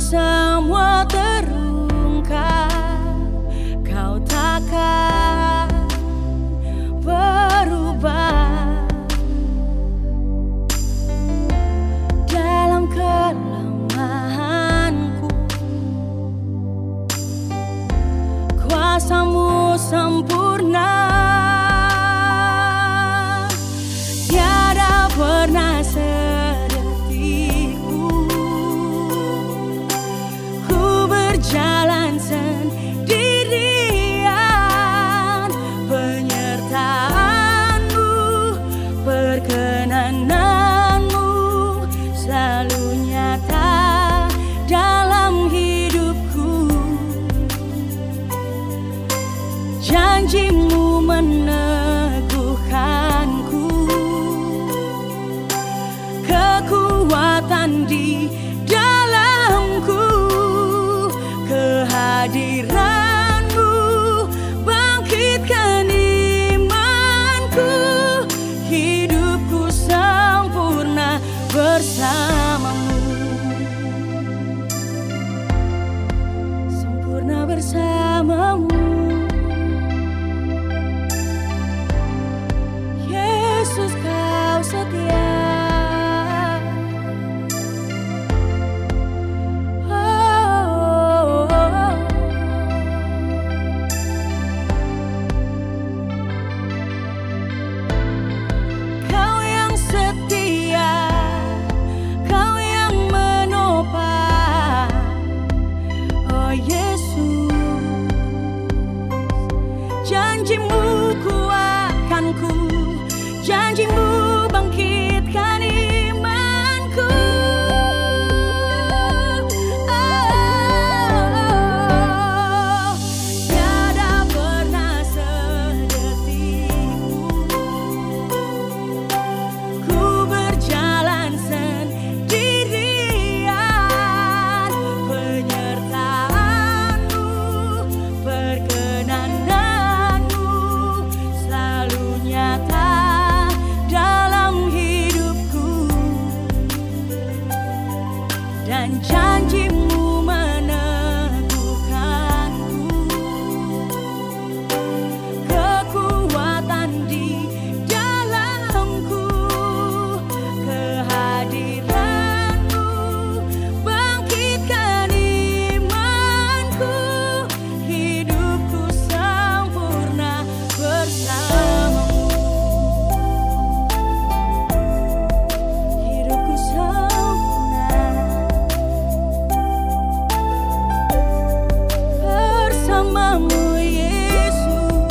semua terungkap, Kau takkan berubah. Dalam kelemahanku, kuasa-Mu sempurna. Tiada pernah sedetikku ku berjalan sendirian. Penyertaan-Mu, perkenanan-Mu selalu nyata dalam hidupku. Janji-Mu meneguhkanku, kekuatan di dalamku. Kehadiran-Mu bangkitkan imanku. Hidupku sempurna bersama-Mu, sempurna bersama-Mu. Yesus, Kau setia. Kau yang setia, Kau yang menopang. Oh Yesus, janji-Mu kuatkanku, janji-Mu bangkitkan imanku. Tiada pernah sedetikku ku berjalan sendirian. Penyertaan-Mu, perkenanan-Mu selalu nyata dalam hidupku. Dan janji-Mu meneguhkanku, kekuatan di dalamku. Kehadiran-Mu bangkitkan imanku. Hidupku sempurna bersama-Mu, hidupku sempurna bersama-Mu Yesus.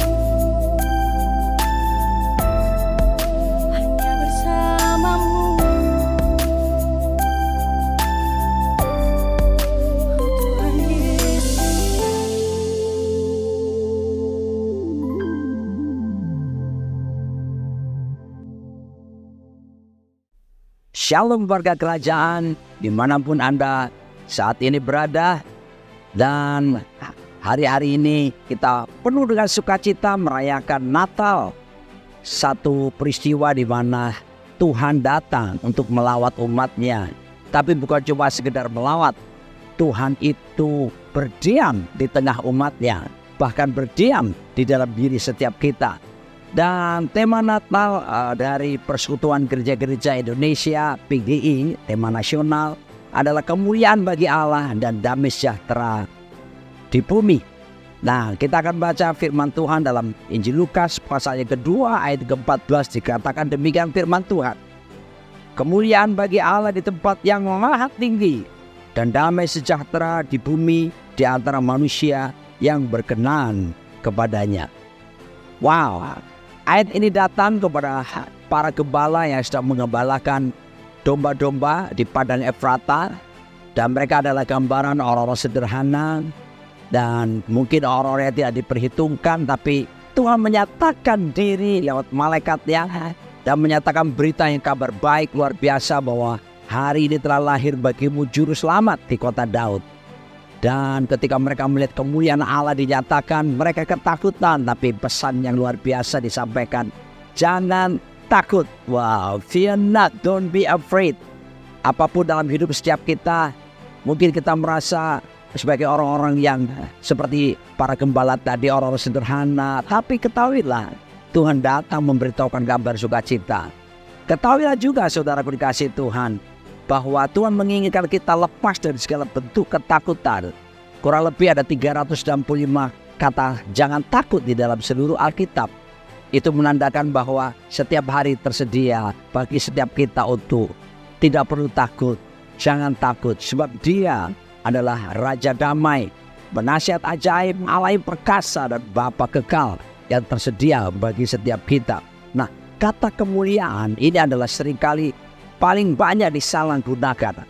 Hanya bersama-Mu, oh Tuhan Yesus. Shalom warga kerajaan dimanapun Anda saat ini berada. Dan hari-hari ini kita penuh dengan sukacita merayakan Natal. Satu peristiwa di mana Tuhan datang untuk melawat umat-Nya. Tapi bukan cuma sekedar melawat, Tuhan itu berdiam di tengah umat-Nya, bahkan berdiam di dalam diri setiap kita. Dan tema Natal dari Persekutuan Gereja-Gereja Indonesia PGI, tema nasional adalah kemuliaan bagi Allah dan damai sejahtera di bumi. Nah, kita akan baca firman Tuhan dalam Injil Lukas pasal yang kedua ayat ke-14. Dikatakan demikian firman Tuhan. Kemuliaan bagi Allah di tempat yang maha tinggi dan damai sejahtera di bumi di antara manusia yang berkenan kepadanya. Wow, ayat ini datang kepada para gembala yang sedang mengembalakan domba-domba di padang Efrata. Dan mereka adalah gambaran orang-orang sederhana. Dan mungkin orang-orang yang tidak diperhitungkan, tapi Tuhan menyatakan diri lewat malaikatnya dan menyatakan berita yang kabar baik luar biasa bahwa hari ini telah lahir bagimu juru selamat di kota Daud. Dan ketika mereka melihat kemuliaan Allah dinyatakan, mereka ketakutan, tapi pesan yang luar biasa disampaikan. Jangan takut. Wow, fear not, don't be afraid. Apapun dalam hidup setiap kita, Mungkin kita merasa sebagai orang-orang yang seperti para gembala tadi, orang-orang sederhana. Tapi ketahuilah, Tuhan datang memberitahukan kabar sukacita. Ketahuilah juga saudaraku dikasihi Tuhan, bahwa Tuhan menginginkan kita lepas dari segala bentuk ketakutan. Kurang lebih ada 365 kata jangan takut di dalam seluruh Alkitab. Itu menandakan bahwa setiap hari tersedia bagi setiap kita untuk tidak perlu takut. Jangan takut, sebab Dia adalah Raja Damai, penasihat ajaib, Allah yang perkasa, dan Bapa kekal yang tersedia bagi setiap kita. Nah, kata kemuliaan ini adalah seringkali paling banyak disalahgunakan.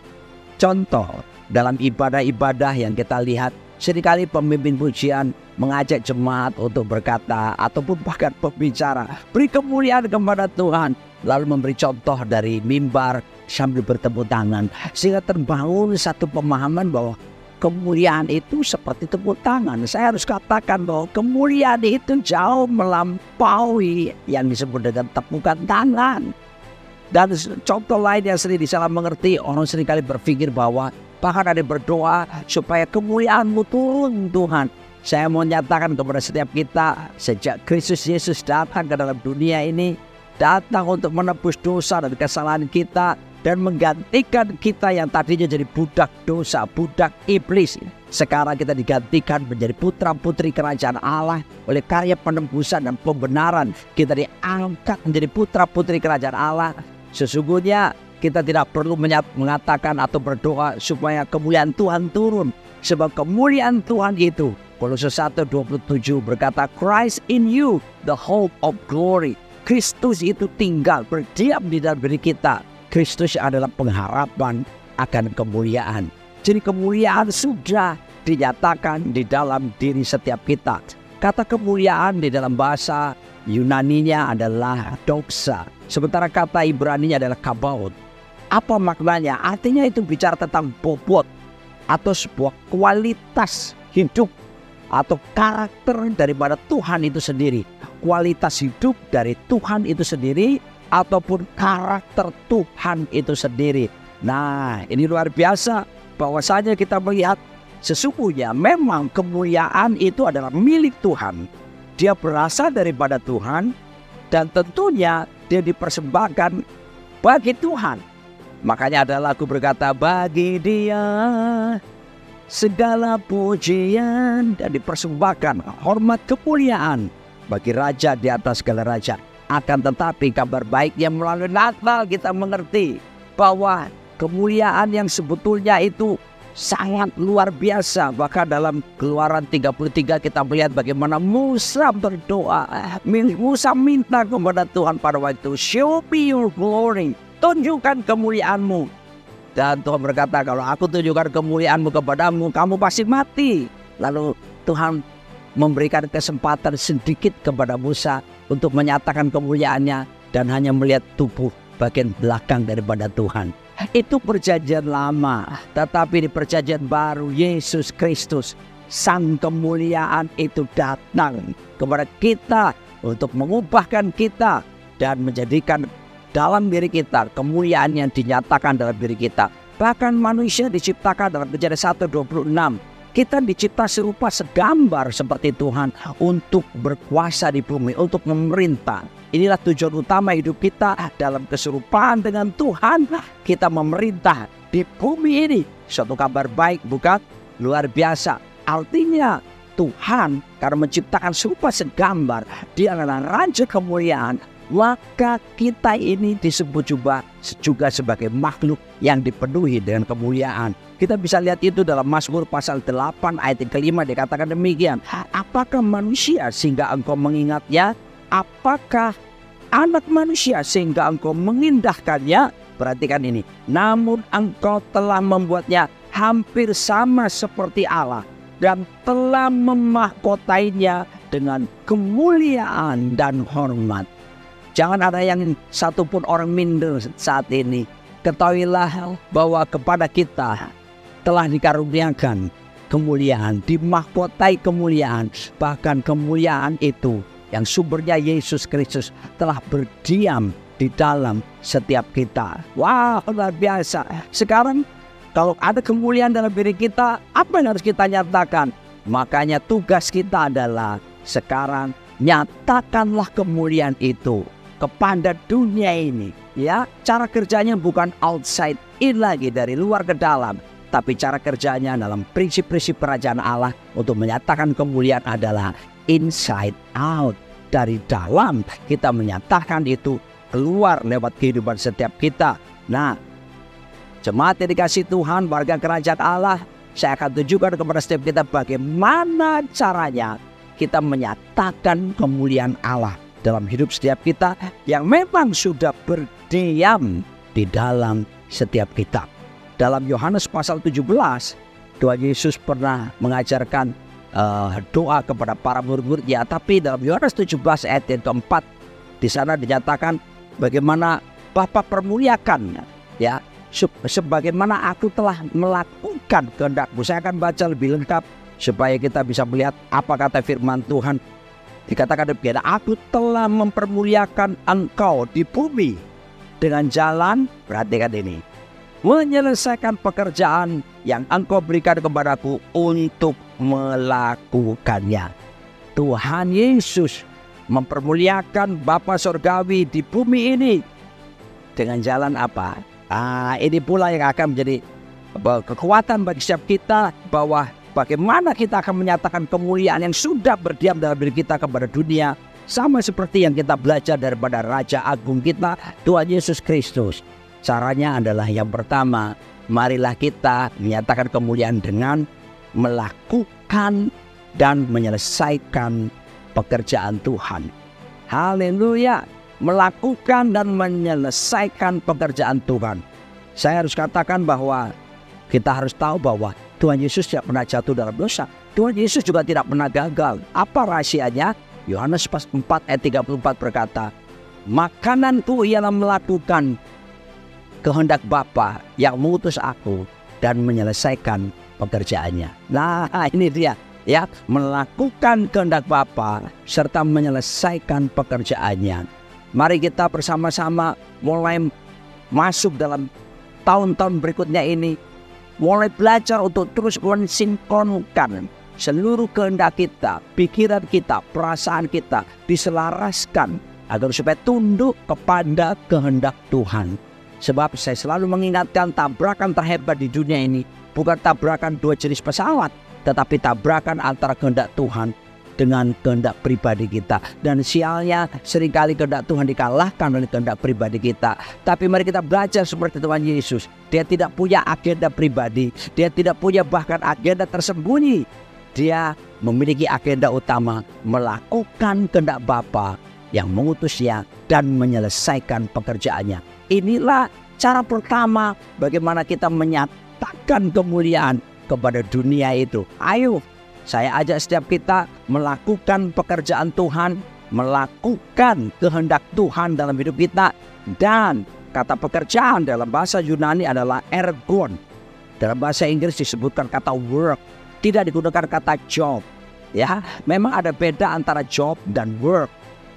Contoh, dalam ibadah-ibadah yang kita lihat, seringkali pemimpin pujian mengajak jemaat untuk berkata ataupun bahkan pembicara, beri kemuliaan kepada Tuhan, lalu memberi contoh dari mimbar sambil bertepuk tangan, sehingga terbangun satu pemahaman bahwa kemuliaan itu seperti tepuk tangan. Saya harus katakan bahwa kemuliaan itu jauh melampaui yang disebut dengan tepukan tangan. Dan contoh lain yang sering disalah mengerti, orang seringkali berpikir bahwa bahkan ada yang berdoa supaya kemuliaan-Mu turun Tuhan. Saya mau nyatakan kepada setiap kita, sejak Kristus Yesus datang ke dalam dunia ini, datang untuk menebus dosa dan kesalahan kita, dan menggantikan kita yang tadinya jadi budak dosa, budak iblis. Sekarang kita digantikan menjadi putra-putri kerajaan Allah oleh karya penebusan dan pembenaran. Kita diangkat menjadi putra-putri kerajaan Allah. Sesungguhnya kita tidak perlu mengatakan atau berdoa supaya kemuliaan Tuhan turun, sebab kemuliaan Tuhan itu, Kolose 1:27 berkata, Christ in you, the hope of glory. Kristus itu tinggal berdiam di dalam diri kita. Kristus adalah pengharapan akan kemuliaan. Jadi kemuliaan sudah dinyatakan di dalam diri setiap kita. Kata kemuliaan di dalam bahasa Yunaninya adalah doxa, sementara kata Ibraninya adalah kabaot. Apa maknanya? Artinya itu bicara tentang bobot atau sebuah kualitas hidup atau karakter daripada Tuhan itu sendiri. Kualitas hidup dari Tuhan itu sendiri ataupun karakter Tuhan itu sendiri. Nah, ini luar biasa bahwasanya kita melihat sesungguhnya memang kemuliaan itu adalah milik Tuhan. Dia berasal daripada Tuhan dan tentunya dia dipersembahkan bagi Tuhan. Makanya ada lagu berkata, bagi Dia segala pujian, dan dipersembahkan hormat kemuliaan bagi Raja di atas segala raja. Akan tetapi kabar baiknya melalui Natal kita mengerti bahwa kemuliaan yang sebetulnya itu sangat luar biasa. Bahkan dalam Keluaran 33 kita melihat bagaimana Musa berdoa. Musa minta kepada Tuhan pada waktu itu, show me your glory, tunjukkan kemuliaan-Mu. Dan Tuhan berkata, kalau aku tunjukkan kemuliaan-Mu kepadamu, kamu pasti mati. Lalu Tuhan memberikan kesempatan sedikit kepada Musa untuk menyatakan kemuliaannya dan hanya melihat tubuh bagian belakang daripada Tuhan. Itu perjanjian lama, tetapi di perjanjian baru Yesus Kristus, sang kemuliaan itu datang kepada kita untuk mengubahkan kita dan menjadikan dalam diri kita kemuliaan yang dinyatakan dalam diri kita. Bahkan manusia diciptakan dalam Kejadian 1:26. Kita dicipta serupa segambar seperti Tuhan untuk berkuasa di bumi, untuk memerintah. Inilah tujuan utama hidup kita dalam keserupaan dengan Tuhan. Kita memerintah di bumi ini. Suatu kabar baik, bukan? Luar biasa. Artinya Tuhan karena menciptakan serupa segambar, Dia adalah Raja kemuliaan. Maka kita ini disebut juga sebagai makhluk yang dipenuhi dengan kemuliaan. Kita bisa lihat itu dalam Mazmur pasal 8 ayat yang kelima, dikatakan demikian. Apakah manusia sehingga engkau mengingatnya? Apakah anak manusia sehingga engkau mengindahkannya? Perhatikan ini. Namun engkau telah membuatnya hampir sama seperti Allah dan telah memahkotainya dengan kemuliaan dan hormat. Jangan ada yang satupun orang minder saat ini. Ketahuilah bahwa kepada kita telah dikaruniakan kemuliaan, dimahkotai kemuliaan. Bahkan kemuliaan itu yang sumbernya Yesus Kristus telah berdiam di dalam setiap kita. Wah, luar biasa. Sekarang Kalau ada kemuliaan dalam diri kita, apa yang harus kita nyatakan? Makanya tugas kita adalah sekarang nyatakanlah kemuliaan itu kepada dunia ini. Ya, cara kerjanya bukan outside in lagi, dari luar ke dalam, tapi cara kerjanya dalam prinsip-prinsip kerajaan Allah untuk menyatakan kemuliaan adalah inside out. Dari dalam kita menyatakan itu keluar lewat kehidupan setiap kita. Nah, jemaat yang dikasih Tuhan, warga kerajaan Allah, saya akan tunjukkan kepada setiap kita bagaimana caranya kita menyatakan kemuliaan Allah dalam hidup setiap kita yang memang sudah berdiam di dalam setiap kita. Dalam Yohanes pasal 17, Tuhan Yesus pernah mengajarkan doa kepada para murid-muridnya. Tapi dalam Yohanes 17 ayat yang keempat, di sana dinyatakan bagaimana Bapa permuliakan, ya, sebagaimana aku telah melakukan kehendak-Mu. Saya akan baca lebih lengkap supaya kita bisa melihat apa kata firman Tuhan. Dikatakan demikian, aku telah mempermuliakan engkau di bumi dengan jalan, perhatikan ini, menyelesaikan pekerjaan yang engkau berikan kepadaku untuk melakukannya. Tuhan Yesus mempermuliakan Bapa Surgawi di bumi ini dengan jalan apa? Ini pula yang akan menjadi kekuatan bagi setiap kita, bahwa bagaimana kita akan menyatakan kemuliaan yang sudah berdiam dalam diri kita kepada dunia, sama seperti yang kita belajar daripada Raja Agung kita, Tuhan Yesus Kristus. Caranya adalah yang pertama, marilah kita menyatakan kemuliaan dengan melakukan dan menyelesaikan pekerjaan Tuhan. Haleluya, melakukan dan menyelesaikan pekerjaan Tuhan. Saya harus katakan bahwa kita harus tahu bahwa Tuhan Yesus tidak pernah jatuh dalam dosa. Tuhan Yesus juga tidak pernah gagal. Apa rahasianya? Yohanes 4 ayat 34 berkata, makananku ialah melakukan kehendak Bapa yang mengutus aku dan menyelesaikan pekerjaannya. Nah, ini dia, ya, melakukan kehendak Bapa serta menyelesaikan pekerjaannya. Mari kita bersama-sama mulai masuk dalam tahun-tahun berikutnya ini, mulai belajar untuk terus mensinkronkan seluruh kehendak kita, pikiran kita, perasaan kita diselaraskan agar supaya tunduk kepada kehendak Tuhan. Sebab saya selalu mengingatkan, tabrakan terhebat di dunia ini bukan tabrakan dua jenis pesawat, tetapi tabrakan antara kehendak Tuhan dengan kehendak pribadi kita. Dan sialnya seringkali kehendak Tuhan dikalahkan oleh kehendak pribadi kita. Tapi mari kita belajar seperti Tuhan Yesus. Dia tidak punya agenda pribadi, dia tidak punya bahkan agenda tersembunyi. Dia memiliki agenda utama, melakukan kehendak Bapa yang mengutusnya dan menyelesaikan pekerjaannya. Inilah cara pertama bagaimana kita menyatakan kemuliaan kepada dunia itu. Ayo, saya ajak setiap kita melakukan pekerjaan Tuhan, melakukan kehendak Tuhan dalam hidup kita. Dan kata pekerjaan dalam bahasa Yunani adalah ergon. Dalam bahasa Inggris disebutkan kata work, tidak digunakan kata job. Ya, memang ada beda antara job dan work.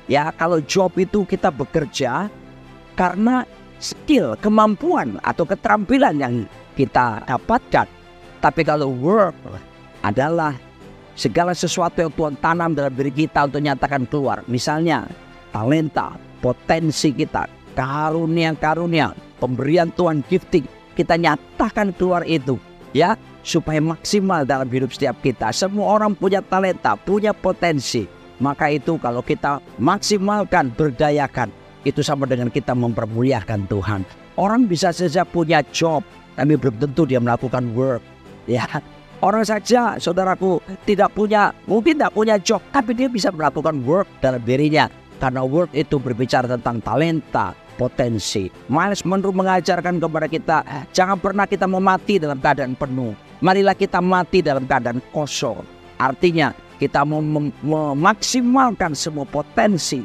Ya, kalau job itu kita bekerja karena skill, kemampuan atau keterampilan yang kita dapatkan. Tapi kalau work adalah segala sesuatu yang Tuhan tanam dalam diri kita untuk nyatakan keluar. Misalnya talenta, potensi kita, karunia-karunia, pemberian Tuhan, gifting, kita nyatakan keluar itu, ya, supaya maksimal dalam hidup setiap kita. Semua orang punya talenta, punya potensi. Maka itu kalau kita maksimalkan, berdayakan, itu sama dengan kita mempermuliakan Tuhan. Orang bisa saja punya job, tapi belum tentu dia melakukan work. Ya, orang saja, saudaraku, mungkin tidak punya job, tapi dia bisa melakukan work dalam dirinya. Karena work itu berbicara tentang talenta, potensi. Miles Monroe mengajarkan kepada kita, jangan pernah kita memati dalam keadaan penuh. Marilah kita mati dalam keadaan kosong. Artinya kita memaksimalkan semua potensi,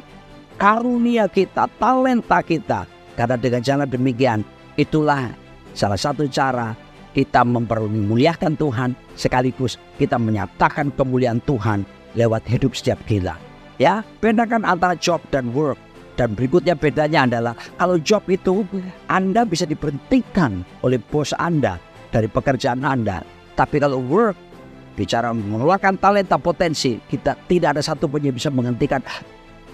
karunia kita, talenta kita. Karena dengan jalan demikian, itulah salah satu cara kita mempermuliakan Tuhan, sekaligus kita menyatakan kemuliaan Tuhan lewat hidup setiap kita. Ya, bedakan antara job dan work. Dan berikutnya bedanya adalah kalau job itu Anda bisa diberhentikan oleh bos Anda. dari pekerjaan Anda. Tapi kalau work, bicara mengeluarkan talenta potensi, kita tidak ada satu pun yang bisa menghentikan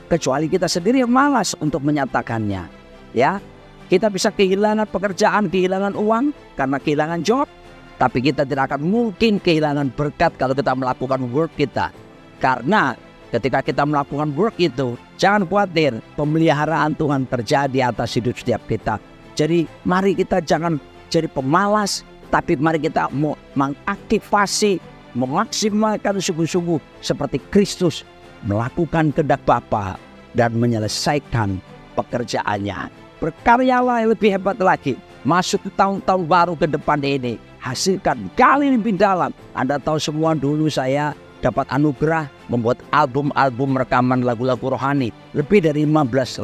kecuali kita sendiri yang malas untuk menyatakannya. Ya, kita bisa kehilangan pekerjaan, kehilangan uang karena kehilangan job, tapi kita tidak akan mungkin kehilangan berkat kalau kita melakukan work kita. Karena ketika kita melakukan work itu, jangan khawatir, pemeliharaan Tuhan terjadi atas hidup setiap kita. Jadi mari kita jangan jadi pemalas, tapi mari kita mau mengaktifasi, memaksimalkan sungguh-sungguh seperti Kristus melakukan kehendak Bapa dan menyelesaikan pekerjaannya. Berkaryalah yang lebih hebat lagi. Masuk ke tahun-tahun baru ke depan ini, hasilkan gali lebih dalam. Anda tahu semua, dulu saya dapat anugerah membuat album rekaman lagu-lagu rohani, lebih dari 15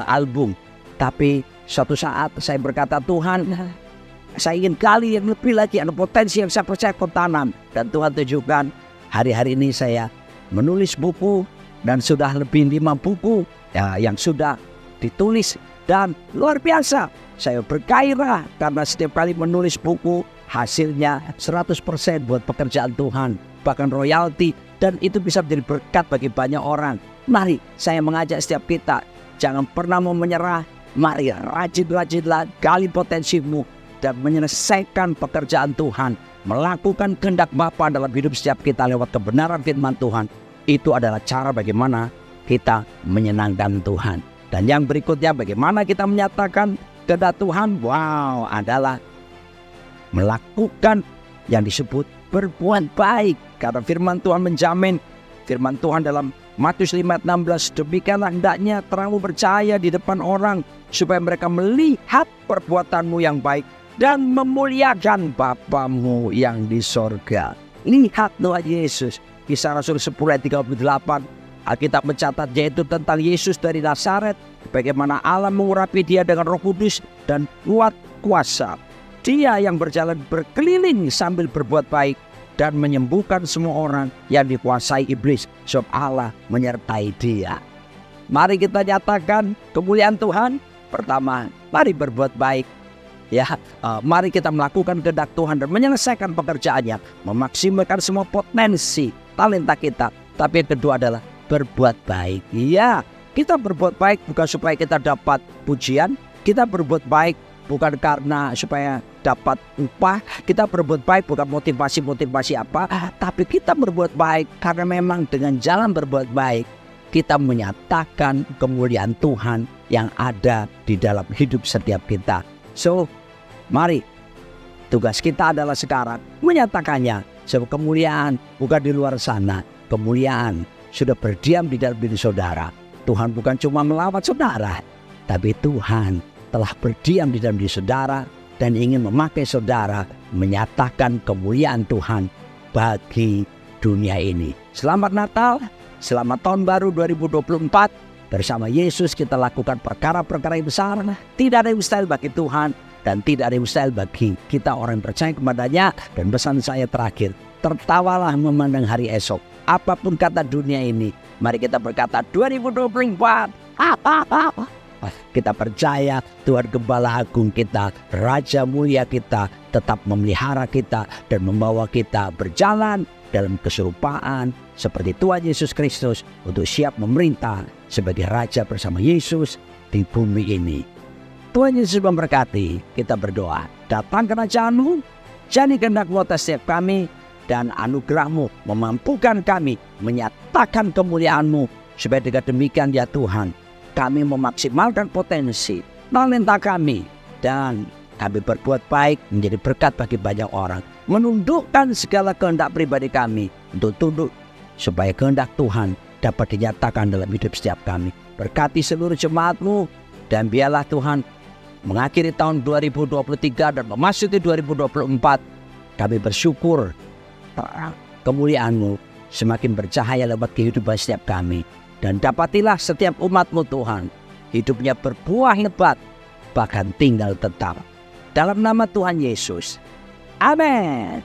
album. Tapi suatu saat saya berkata, Tuhan, saya ingin gali yang lebih lagi, ada potensi yang saya percaya kau tanam. Dan Tuhan tunjukkan, hari-hari ini saya menulis buku dan sudah lebih 5 buku yang sudah ditulis. Dan luar biasa, saya bergairah karena setiap kali menulis buku, hasilnya 100% buat pekerjaan Tuhan, bahkan royalti, dan itu bisa menjadi berkat bagi banyak orang. Mari saya mengajak setiap kita, jangan pernah mau menyerah. Mari rajin-rajinlah gali potensimu dan menyelesaikan pekerjaan Tuhan, melakukan kehendak Bapa dalam hidup setiap kita lewat kebenaran firman Tuhan. Itu adalah cara bagaimana kita menyenangkan Tuhan. Dan yang berikutnya, bagaimana kita menyatakan kehendak Tuhan? Wow, adalah melakukan yang disebut berbuat baik. Karena firman Tuhan menjamin, firman Tuhan dalam Matius 5:16, demikianlah hendaknya terangmu bercahaya di depan orang, supaya mereka melihat perbuatanmu yang baik dan memuliakan Bapamu yang di sorga. Lihat Tuhan Yesus. Kisah Rasul 10:38, Alkitab mencatat yaitu tentang Yesus dari Nazaret, bagaimana Allah mengurapi dia dengan Roh Kudus dan kuat kuasa. Dia yang berjalan berkeliling sambil berbuat baik dan menyembuhkan semua orang yang dikuasai iblis, sebab Allah menyertai dia. Mari kita nyatakan kemuliaan Tuhan. Pertama, mari berbuat baik. Mari kita melakukan kehendak Tuhan dan menyelesaikan pekerjaannya, memaksimalkan semua potensi talenta kita. Tapi yang kedua adalah berbuat baik. Kita berbuat baik bukan supaya kita dapat pujian, kita berbuat baik bukan karena supaya dapat upah, kita berbuat baik bukan motivasi apa, tapi kita berbuat baik karena memang dengan jalan berbuat baik kita menyatakan kemuliaan Tuhan yang ada di dalam hidup setiap kita. So, mari tugas kita adalah sekarang menyatakannya. Sebab kemuliaan bukan di luar sana, kemuliaan sudah berdiam di dalam diri saudara. Tuhan bukan cuma melawat saudara, tapi Tuhan telah berdiam di dalam diri saudara dan ingin memakai saudara menyatakan kemuliaan Tuhan bagi dunia ini. Selamat Natal, selamat Tahun Baru 2024. Bersama Yesus kita lakukan perkara-perkara yang besar. Tidak ada yang mustahil bagi Tuhan dan tidak ada yang mustahil bagi kita orang yang percaya kepadanya. Dan pesan saya terakhir, tertawalah memandang hari esok. Apapun kata dunia ini, mari kita berkata 2024. Kita percaya Tuhan Gembala Agung kita, Raja Mulia kita, tetap memelihara kita dan membawa kita berjalan dalam keserupaan seperti Tuhan Yesus Kristus untuk siap memerintah sebagai Raja bersama Yesus di bumi ini. Tuhan Yesus memberkati. Kita berdoa, datang kerajaan-Mu, jadi kehendak-Mu atas setiap kami, dan anugerah-Mu memampukan kami menyatakan kemuliaan-Mu, supaya dengan demikian ya Tuhan, kami memaksimalkan potensi talenta kami dan kami berbuat baik menjadi berkat bagi banyak orang, menundukkan segala kehendak pribadi kami untuk tunduk supaya kehendak Tuhan dapat dinyatakan dalam hidup setiap kami. Berkati seluruh jemaat-Mu, dan biarlah Tuhan mengakhiri tahun 2023 dan memasuki 2024, kami bersyukur kemuliaan-Mu semakin bercahaya lewat kehidupan setiap kami. Dan dapatilah setiap umat-Mu Tuhan, hidupnya berbuah lebat, bahkan tinggal tetap. Dalam nama Tuhan Yesus. Amin.